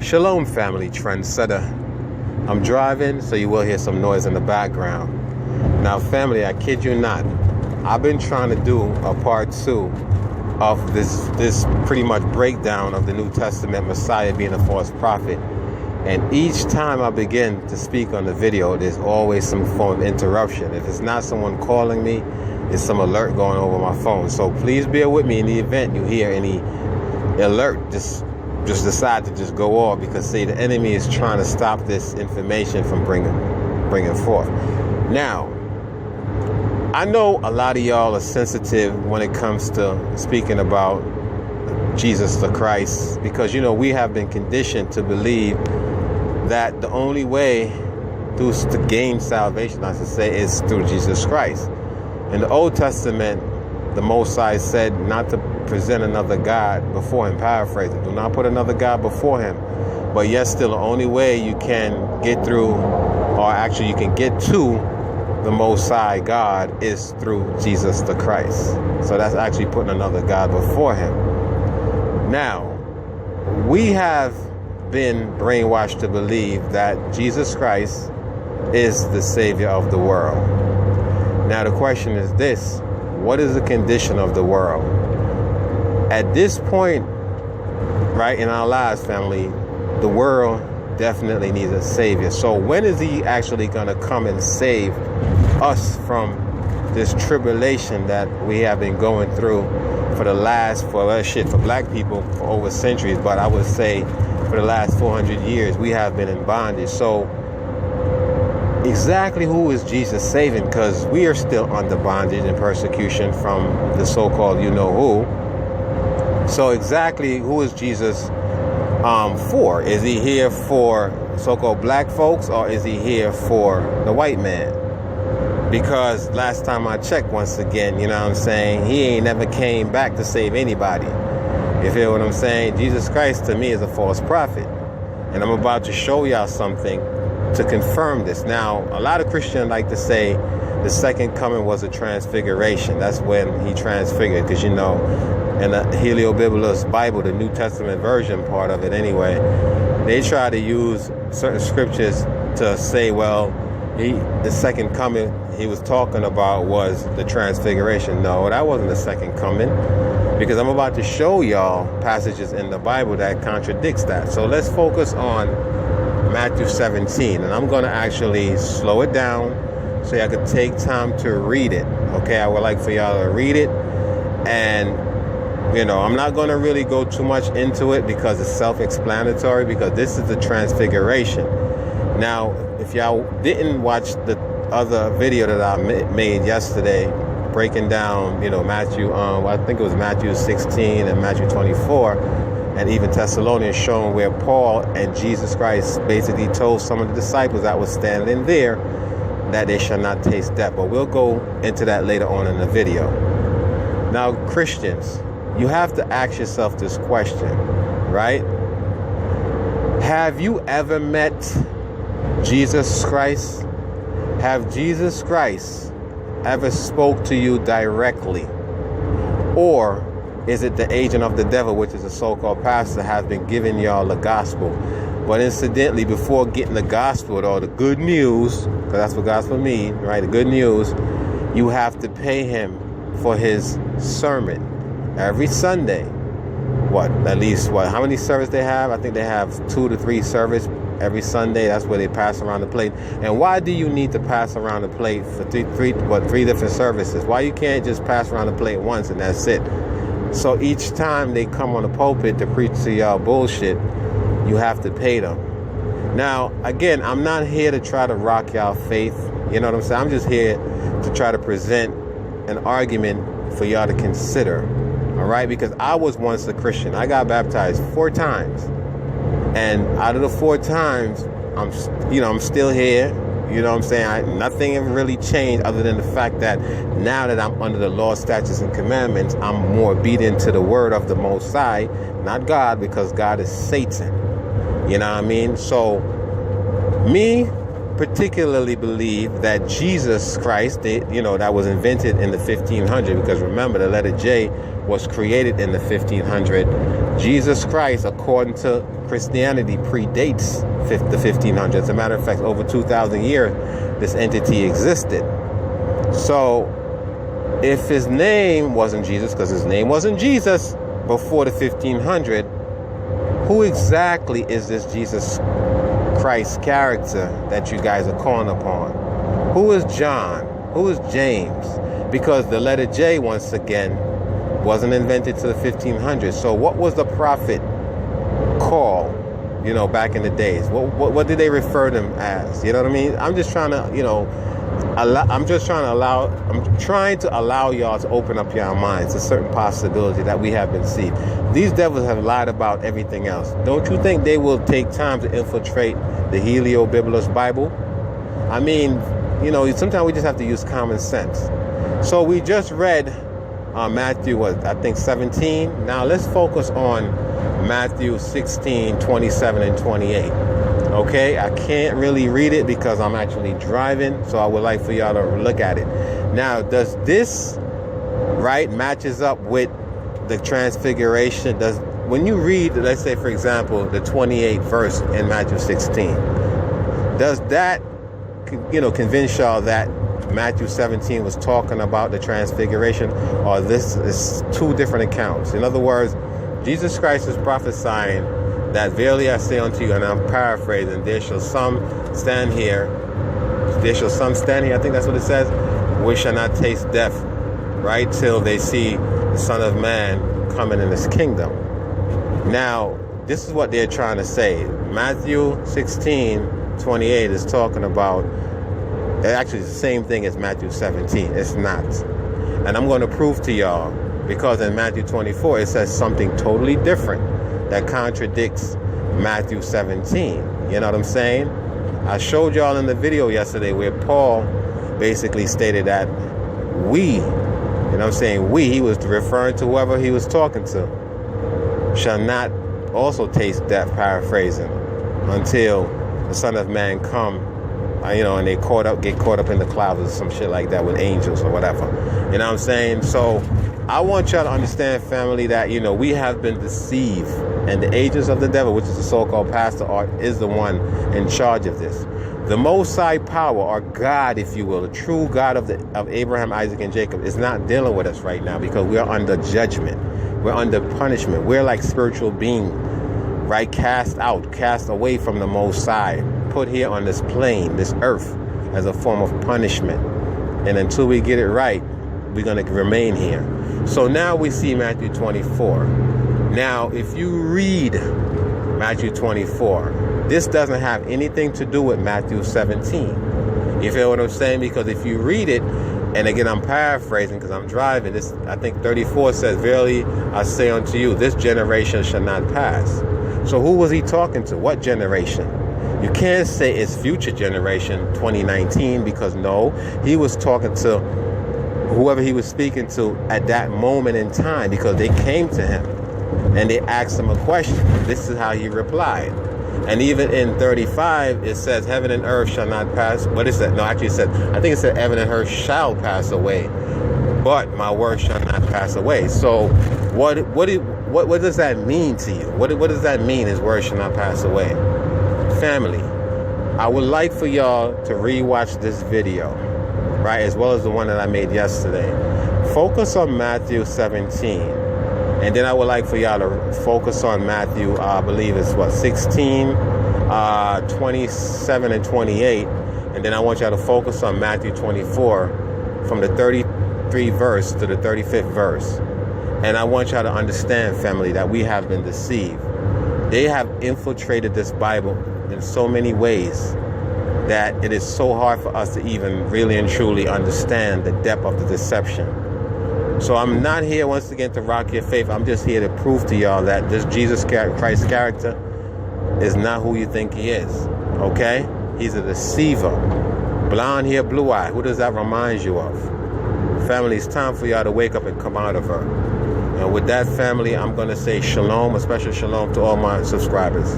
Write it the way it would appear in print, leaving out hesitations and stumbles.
Shalom family, trendsetter. I'm driving, so you will hear some noise in the background. Now family, I kid you not, I've been trying to do a part 2 of this pretty much breakdown of the New Testament Messiah being a false prophet. And each time I begin to speak on the video, there's always some form of interruption. If it's not someone calling me, it's some alert going over my phone. So please bear with me in the event you hear any alert. Just decide to just go off, because see, the enemy is trying to stop this information from bringing forth. Now, I know a lot of y'all are sensitive when it comes to speaking about Jesus the Christ, because you know we have been conditioned to believe that the only way to gain salvation, I should say, is through Jesus Christ. In the Old Testament, the Most High said not to present another God before him, paraphrasing, do not put another God before him. But yet still, the only way you can get through, or actually you can get to the Most High God, is through Jesus the Christ. So that's actually putting another God before him. Now, we have been brainwashed to believe that Jesus Christ is the Savior of the world. Now the question is this: what is the condition of the world? At this point, right, in our lives, family, the world definitely needs a Savior. So when is he actually going to come and save us from this tribulation that we have been going through for black people for over centuries, but I would say for the last 400 years we have been in bondage. So exactly who is Jesus saving? Because we are still under bondage and persecution from the so-called you-know-who. So exactly who is Jesus for? Is he here for so-called black folks, or is he here for the white man? Because last time I checked, once again, you know what I'm saying, he ain't never came back to save anybody. You feel what I'm saying? Jesus Christ to me is a false prophet. And I'm about to show y'all something to confirm this. Now, a lot of Christians like to say the second coming was a transfiguration. That's when he transfigured, because you know, in the Heliobibalus Bible, the New Testament version part of it anyway, they try to use certain scriptures to say, well, the second coming he was talking about was the transfiguration. No, that wasn't the second coming, because I'm about to show y'all passages in the Bible that contradicts that. So let's focus on Matthew 17, and I'm going to actually slow it down so y'all can take time to read it. Okay, I would like for y'all to read it, and you know, I'm not going to really go too much into it because it's self-explanatory, because this is the transfiguration. Now, if y'all didn't watch the other video that I made yesterday, breaking down, you know, Matthew, I think it was Matthew 16 and Matthew 24, and even Thessalonians, showing where Paul and Jesus Christ basically told some of the disciples that was standing there that they shall not taste death. But we'll go into that later on in the video. Now, Christians, you have to ask yourself this question, right? Have you ever met Jesus Christ? Have Jesus Christ ever spoke to you directly? Or is it the agent of the devil, which is a so-called pastor, has been giving y'all the gospel? But incidentally, before getting the gospel or the good news, because that's what gospel means, right? The good news, you have to pay him for his sermon every Sunday. How many services they have? I think they have 2 to 3 services every Sunday. That's where they pass around the plate. And why do you need to pass around the plate for three different services? Why you can't just pass around the plate once and that's it? So each time they come on the pulpit to preach to y'all bullshit, you have to pay them. Now, again, I'm not here to try to rock y'all faith. You know what I'm saying? I'm just here to try to present an argument for y'all to consider. All right? Because I was once a Christian. I got baptized 4 times. And out of the 4 times, I'm still here. You know what I'm saying? Nothing really changed other than the fact that now that I'm under the law, statutes, and commandments, I'm more obedient to the word of the Most High, not God, because God is Satan. You know what I mean? So, me particularly believe that Jesus Christ, that was invented in the 1500s, because remember, the letter J was created in the 1500. Jesus Christ, according to Christianity, predates the 1500s. As a matter of fact, over 2,000 years, this entity existed. So, if his name wasn't Jesus, because his name wasn't Jesus before the 1500, who exactly is this Jesus Christ character that you guys are calling upon? Who is John? Who is James? Because the letter J, once again, wasn't invented till the 1500s. So what was the prophet called, back in the days? What did they refer them as? You know what I mean? I'm just trying to, I'm trying to allow y'all to open up your minds to certain possibility that we have been deceived. These devils have lied about everything else. Don't you think they will take time to infiltrate the Helio-Biblos Bible? I mean, sometimes we just have to use common sense. So we just read Matthew, 17. Now let's focus on Matthew 16, 27 and 28. Okay, I can't really read it because I'm actually driving, so I would like for y'all to look at it. Now, does this matches up with the transfiguration? When you read, let's say for example, the 28th verse in Matthew 16, does that convince y'all that Matthew 17 was talking about the transfiguration, or this is two different accounts? In other words, Jesus Christ is prophesying that verily I say unto you, and I'm paraphrasing, there shall some stand here, I think that's what it says, which shall not taste death, till they see the Son of Man coming in his kingdom. Now, this is what they're trying to say. Matthew 16, 28 is talking about, actually it's the same thing as Matthew 17. It's not. And I'm going to prove to y'all, because in Matthew 24, it says something totally different that contradicts Matthew 17. You know what I'm saying? I showed y'all in the video yesterday where Paul basically stated that he was referring to whoever he was talking to, shall not also taste death, paraphrasing, until the Son of Man come, and they get caught up in the clouds or some shit like that with angels or whatever. You know what I'm saying? So I want y'all to understand, family, that, we have been deceived. And the agents of the devil, which is the so-called pastor, is the one in charge of this. The Most High power, or God, if you will, the true God of Abraham, Isaac, and Jacob, is not dealing with us right now because we are under judgment. We're under punishment. We're like spiritual beings, cast away from the Most High, put here on this plane, this earth, as a form of punishment. And until we get it right, we're going to remain here. So now we see Matthew 24. Now, if you read Matthew 24, this doesn't have anything to do with Matthew 17. You feel what I'm saying? Because if you read it, and again, I'm paraphrasing because I'm driving, this, I think 34 says, verily I say unto you, this generation shall not pass. So who was he talking to? What generation? You can't say it's future generation 2019, because no, he was talking to whoever he was speaking to at that moment in time, because they came to him and they asked him a question. This is how he replied. And even in 35, it says, heaven and earth shall not pass. What is that? No, actually I think it said heaven and earth shall pass away, but my word shall not pass away. So what does that mean to you? What does that mean, his word shall not pass away? Family, I would like for y'all to rewatch this video, as well as the one that I made yesterday. Focus on Matthew 17. And then I would like for y'all to focus on Matthew, I believe it's 16, 27 and 28. And then I want y'all to focus on Matthew 24 from the 33rd verse to the 35th verse. And I want y'all to understand, family, that we have been deceived. They have infiltrated this Bible in so many ways that it is so hard for us to even really and truly understand the depth of the deception. So I'm not here once again to rock your faith. I'm just here to prove to y'all that this Jesus Christ character is not who you think he is. Okay? He's a deceiver. Blonde hair, blue eye. Who does that remind you of? Family, it's time for y'all to wake up and come out of her. And with that, family, I'm going to say shalom, a special shalom to all my subscribers.